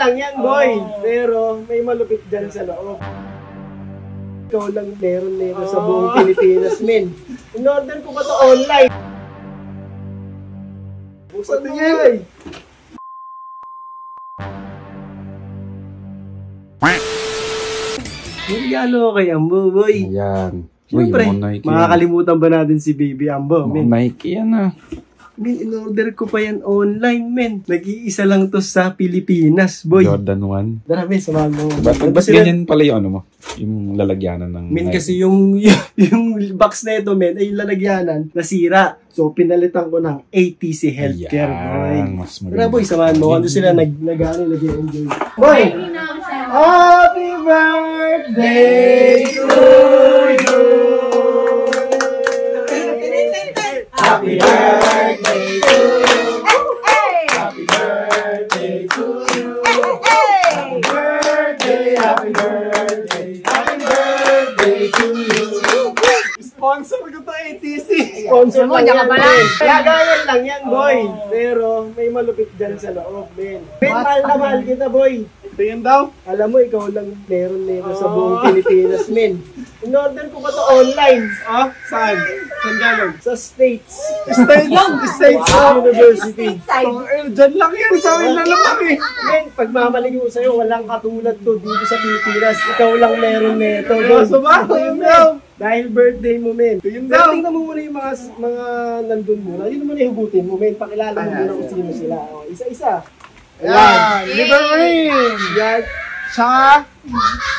lang yan, boy. Pero may malupit dyan sa loob. Ikaw lang meron nito sa buong Pilipinas, men. In-order ko pa to online. Busan mo yan. Regalo kay Ambo, boy. Ayan. Siyempre, makakalimutan ba natin si Baby Ambo, men? Nike yan ah. Men, in-order ko pa yan online, men. Nag-iisa lang to sa Pilipinas, boy. Jordan 1. Dara, men, samahan mo. Ba't ganyan pala yung ano mo? Yung lalagyanan ng Men, Nike. kasi yung box na ito, men, ay yung lalagyanan, nasira. So, pinalitan ko ng ATC Healthcare, boy. Mas maganda. Tara, boy, samahan mo. Ano sila nag-enjoy. Boy! Happy birthday to you! Happy birthday to you! Happy birthday to you! Happy birthday, happy birthday, happy birthday to you! Sponsor ko to ATC! Sponsor mo, yan, men. Gagayan lang yan, boy. Pero may malupit dyan sa loob, men. Men, mahal na mahal kita, boy. Ito yun daw? Alam mo, ikaw lang meron nito sa buong Pilipinas, men. In-order ko pa to online. Ah? Saan? Saan galing? Sa States. States University. Diyan lang yan. Sa amin na lang eh. Men, pagmamali ko sa'yo, walang katulad to dito sa Pilipinas. Ikaw lang meron nito. So ba? Yun daw. Dahil birthday mo, men. Yun daw. Tingnan mo muna yung mga nandun muna. Yun naman yung hugutin mo, men. Pakilala mo muna kung sino sila. O, isa-isa. Ayan. Liberine. Yan. Siya.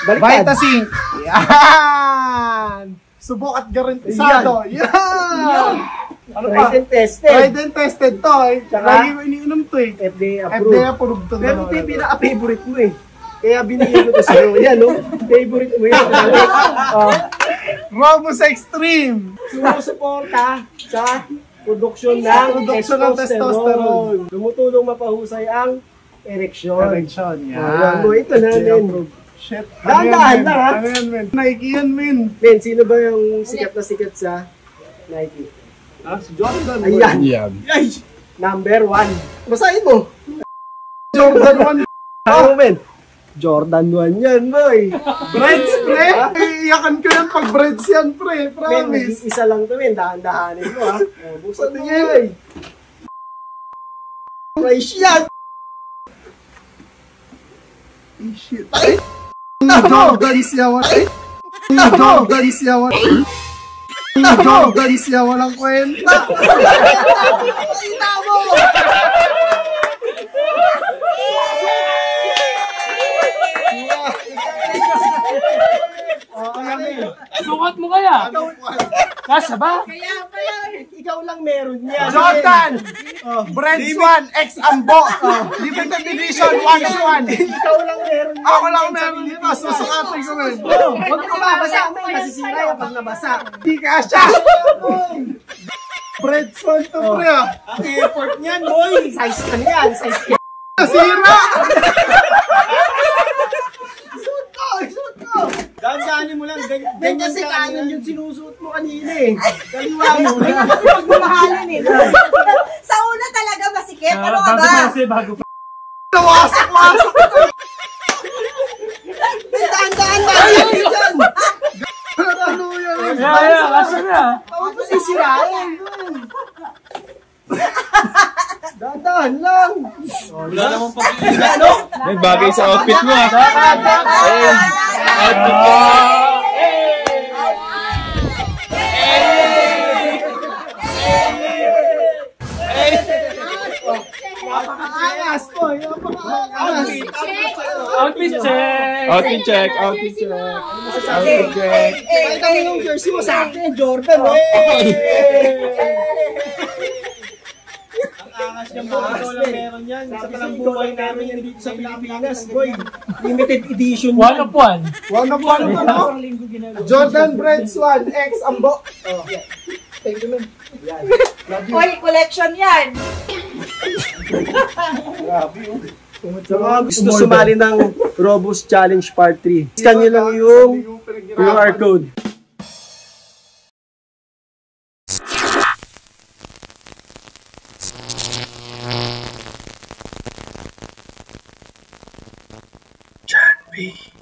Vitasync. Yan. Subok at garantisado. Yan. Ano pa? Tried and tested. Tried and tested to. Lagi ko iniinom to eh. FDA approved. FDA approved to. Pero ito yung pinaka-favorite mo eh. Kaya binigyan ko to sa'yo. Yan, no? Favorite mo yan. Robust Extreme. Sumusuporta sa produksyon ng testosterone. Tumutulong mapahusay ang ereksyon. Ereksyon, yan. Ito na, men. Shit. Dahan-dahan na, ha? Ano yan, men? Nike yan, men. Men, sino ba yung sikat na sikat sa Nike? Ah, si Jordan. Ayan. Yan. Number 1. Basahin mo. Jordan 1. Ano, men? Jordan 1 yan, boy. Breads, pre. Iyakan ko yan pag breads yan, pre. Promise. Men, isa lang to, men. Dahan-dahanin mo, ha? Busan mo, boy. Price yan. Shit. Ay! Jordan siya, Jordan siya, Jordan siya, walang kwenta. Kita mo! Sukat mo kaya? Kasya ba? Kaya pala, ikaw lang meron yan. Jordan! Breads 1, X Ambo. Limited edition, 1-1. Ikaw lang meron yan. Ako lang meron dito. Susukatin ko men. Huwag ka mabasa. May masisira yan pag nabasa. Di kasya! Breads 1 to pre ah. Ang effort niyan, boy. Size ka niyan. Size ka. Nasira! Isuot ko. Dahan-dahanin mo lang. Ganyan kasi kanan yung sinusuot mo kanina eh. Kaliwa mo. Kasi pagmamahalan eh. Sa una talaga masikip. Ano ka ba? Bago pa. Nawasak-wasak. Dahan-dahan ba? Diyan. Ano yan? Kasya na. Huwag mo sisirain. Dahan-dahan lang. Wala namang pag-iisa, no? May bagay sa outfit mo ah. Ayun. Outfit mo. Napaka-angas po. Napaka-angas. Outfit check. Outfit check, outfit check. Outfit check. Kahit ang yung jersey mo sa akin, Jordan. Angas niya po. Ikaw lang meron yan. Sa palang buhay namin yan dito sa Pilipinas, boy. Limited edition. One of one. One of one ito, no? Jordan Breads 1, X Ambo. Thank you, man. Oy, collection yan. Sa mga gusto sumali ng Robust Challenge Part 3, scan nyo lang yung QR code. Happy